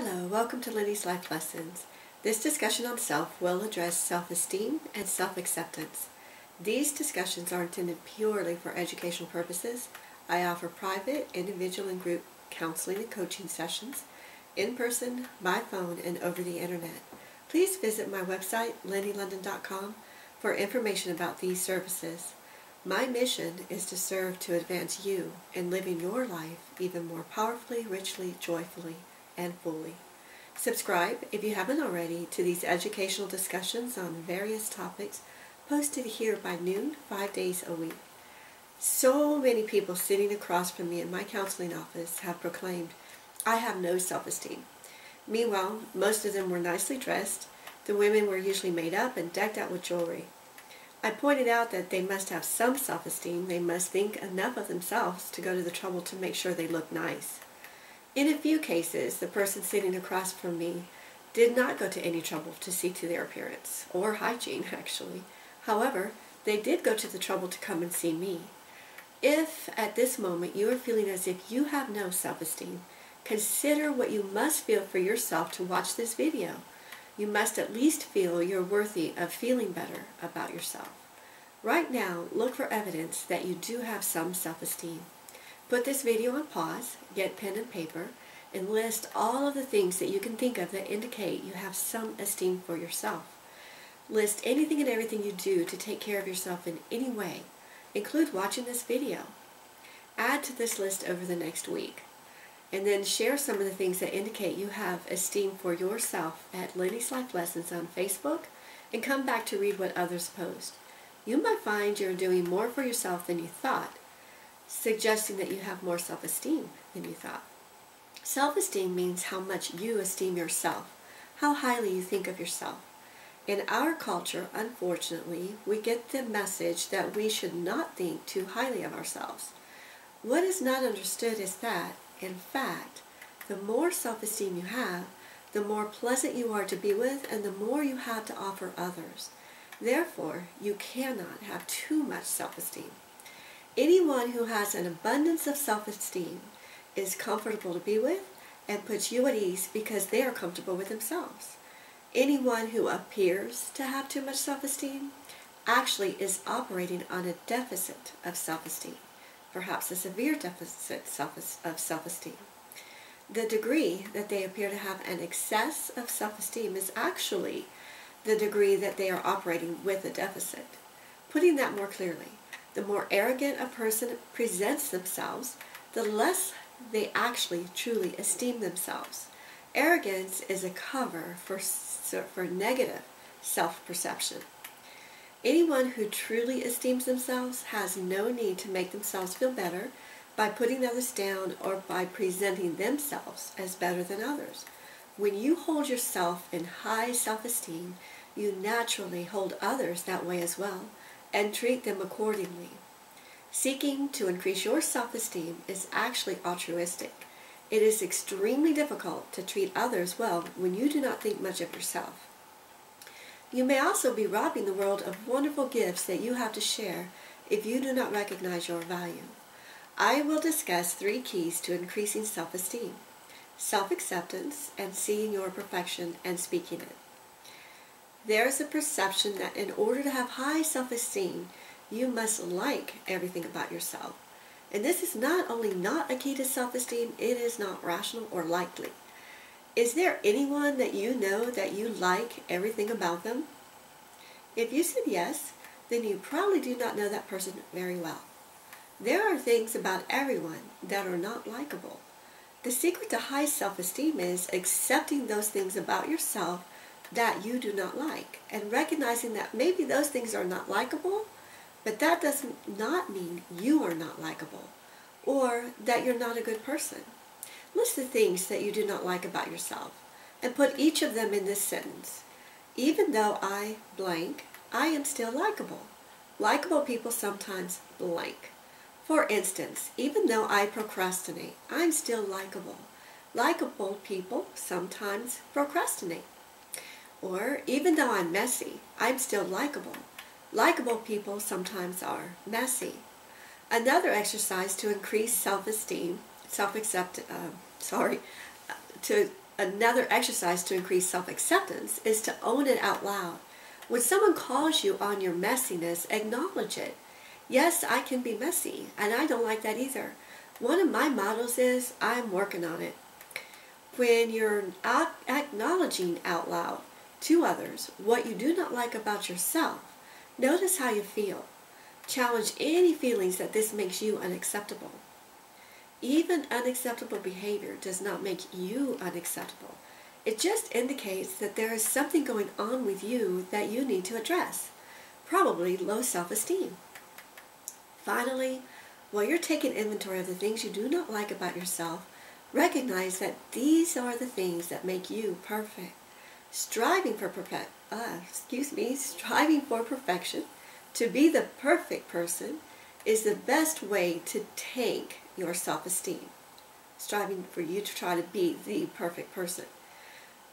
Hello, welcome to Lennys Life Lessons. This discussion on self will address self-esteem and self-acceptance. These discussions are intended purely for educational purposes. I offer private, individual, and group counseling and coaching sessions, in person, by phone, and over the internet. Please visit my website, lennylondon.com, for information about these services. My mission is to serve to advance you in living your life even more powerfully, richly, joyfully, and fully. Subscribe, if you haven't already, to these educational discussions on various topics posted here by noon, 5 days a week. So many people sitting across from me in my counseling office have proclaimed, "I have no self-esteem." Meanwhile, most of them were nicely dressed. The women were usually made up and decked out with jewelry. I pointed out that they must have some self-esteem. They must think enough of themselves to go to the trouble to make sure they look nice. In a few cases, the person sitting across from me did not go to any trouble to see to their appearance, or hygiene, actually. However, they did go to the trouble to come and see me. If, at this moment, you are feeling as if you have no self-esteem, consider what you must feel for yourself to watch this video. You must at least feel you're worthy of feeling better about yourself. Right now, look for evidence that you do have some self-esteem. Put this video on pause, get pen and paper, and list all of the things that you can think of that indicate you have some esteem for yourself. List anything and everything you do to take care of yourself in any way. Include watching this video. Add to this list over the next week. And then share some of the things that indicate you have esteem for yourself at Lennys Life Lessons on Facebook, and come back to read what others post. You might find you're doing more for yourself than you thought, suggesting that you have more self-esteem than you thought. Self-esteem means how much you esteem yourself, how highly you think of yourself. In our culture, unfortunately, we get the message that we should not think too highly of ourselves. What is not understood is that, in fact, the more self-esteem you have, the more pleasant you are to be with, and the more you have to offer others. Therefore, you cannot have too much self-esteem. Anyone who has an abundance of self-esteem is comfortable to be with and puts you at ease because they are comfortable with themselves. Anyone who appears to have too much self-esteem actually is operating on a deficit of self-esteem, perhaps a severe deficit of self-esteem. The degree that they appear to have an excess of self-esteem is actually the degree that they are operating with a deficit. Putting that more clearly, the more arrogant a person presents themselves, the less they actually truly esteem themselves. Arrogance is a cover for negative self-perception. Anyone who truly esteems themselves has no need to make themselves feel better by putting others down or by presenting themselves as better than others. When you hold yourself in high self-esteem, you naturally hold others that way as well, and treat them accordingly. Seeking to increase your self-esteem is actually altruistic. It is extremely difficult to treat others well when you do not think much of yourself. You may also be robbing the world of wonderful gifts that you have to share if you do not recognize your value. I will discuss 3 keys to increasing self-esteem: self-acceptance and seeing your perfection and speaking it. There is a perception that in order to have high self-esteem, you must like everything about yourself. And this is not only not a key to self-esteem, it is not rational or likely. Is there anyone that you know that you like everything about them? If you said yes, then you probably do not know that person very well. There are things about everyone that are not likable. The secret to high self-esteem is accepting those things about yourself that you do not like, and recognizing that maybe those things are not likable, but that does not mean you are not likable, or that you're not a good person. List the things that you do not like about yourself, and put each of them in this sentence: even though I blank, I am still likable. Likable people sometimes blank. For instance, even though I procrastinate, I'm still likable. Likable people sometimes procrastinate. Or, even though I'm messy, I'm still likable. Likable people sometimes are messy. Another exercise to increase self-esteem, to Another exercise to increase self-acceptance is to own it out loud. When someone calls you on your messiness, acknowledge it. Yes, I can be messy, and I don't like that either. One of my mottos is, I'm working on it. When you're acknowledging out loud to others what you do not like about yourself, notice how you feel. Challenge any feelings that this makes you unacceptable. Even unacceptable behavior does not make you unacceptable. It just indicates that there is something going on with you that you need to address, probably low self-esteem. Finally, while you're taking inventory of the things you do not like about yourself, recognize that these are the things that make you perfect. Striving for perfection, to be the perfect person, is the best way to tank your self-esteem. Striving for you to try to be the perfect person.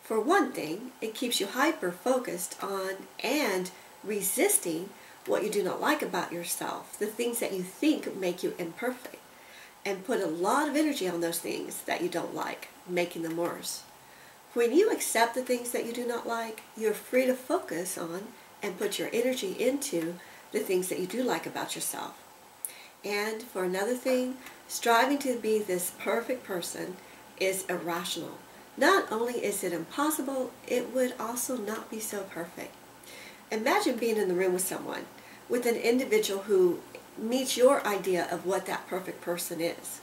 For one thing, it keeps you hyper-focused on and resisting what you do not like about yourself, the things that you think make you imperfect, and put a lot of energy on those things that you don't like, making them worse. When you accept the things that you do not like, you're free to focus on and put your energy into the things that you do like about yourself. And for another thing, striving to be this perfect person is irrational. Not only is it impossible, it would also not be so perfect. Imagine being in the room with someone, with an individual who meets your idea of what that perfect person is.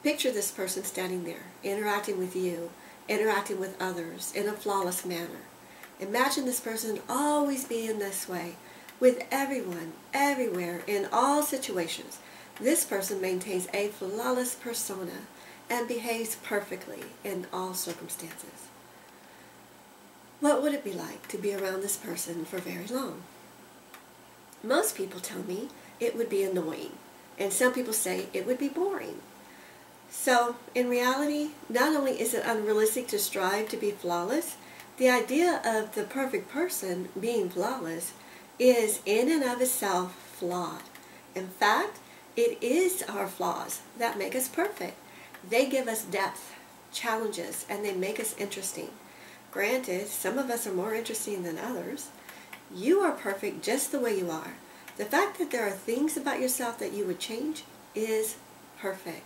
Picture this person standing there, interacting with you, interacting with others in a flawless manner. Imagine this person always being this way, with everyone, everywhere, in all situations. This person maintains a flawless persona and behaves perfectly in all circumstances. What would it be like to be around this person for very long? Most people tell me it would be annoying, and some people say it would be boring. So, in reality, not only is it unrealistic to strive to be flawless, the idea of the perfect person being flawless is in and of itself flawed. In fact, it is our flaws that make us perfect. They give us depth, challenges, and they make us interesting. Granted, some of us are more interesting than others. You are perfect just the way you are. The fact that there are things about yourself that you would change is perfect.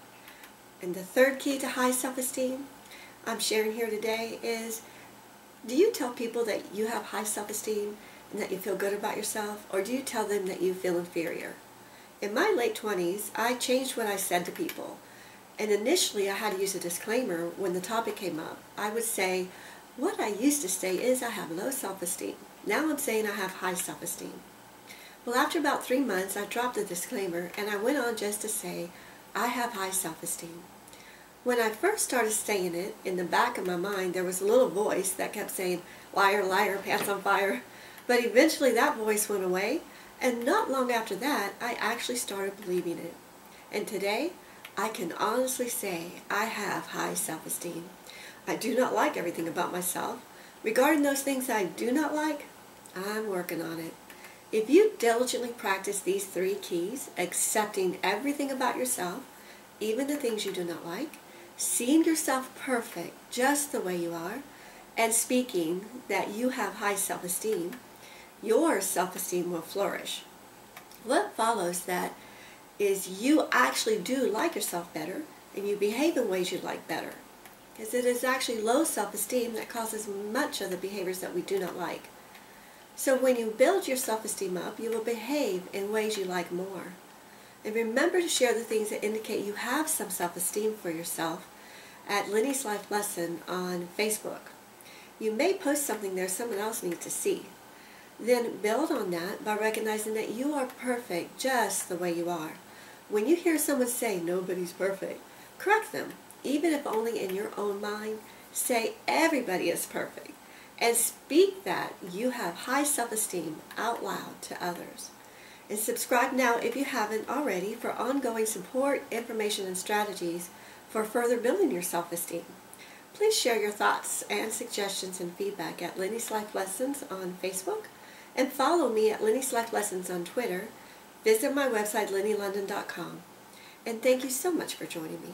And the third key to high self-esteem I'm sharing here today is, do you tell people that you have high self-esteem and that you feel good about yourself, or do you tell them that you feel inferior? In my late 20s, I changed what I said to people. And initially I had to use a disclaimer when the topic came up. I would say, what I used to say is I have low self-esteem. Now I'm saying I have high self-esteem. Well, after about 3 months, I dropped the disclaimer and I went on just to say, I have high self-esteem. When I first started saying it, in the back of my mind, there was a little voice that kept saying, liar, liar, pants on fire. But eventually that voice went away, and not long after that, I actually started believing it. And today, I can honestly say I have high self-esteem. I do not like everything about myself. Regarding those things I do not like, I'm working on it. If you diligently practice these 3 keys, accepting everything about yourself, even the things you do not like, seeing yourself perfect just the way you are, and speaking that you have high self-esteem, your self-esteem will flourish. What follows that is you actually do like yourself better, and you behave in ways you like better. Because it is actually low self-esteem that causes much of the behaviors that we do not like. So when you build your self-esteem up, you will behave in ways you like more. And remember to share the things that indicate you have some self-esteem for yourself at Lennys Life Lesson on Facebook. You may post something there someone else needs to see. Then build on that by recognizing that you are perfect just the way you are. When you hear someone say nobody's perfect, correct them, even if only in your own mind. Say everybody is perfect, and speak that you have high self-esteem out loud to others. And subscribe now if you haven't already for ongoing support, information, and strategies for further building your self-esteem. Please share your thoughts and suggestions and feedback at Lennys Life Lessons on Facebook, and follow me at Lennys Life Lessons on Twitter. Visit my website, lennylondon.com. And thank you so much for joining me.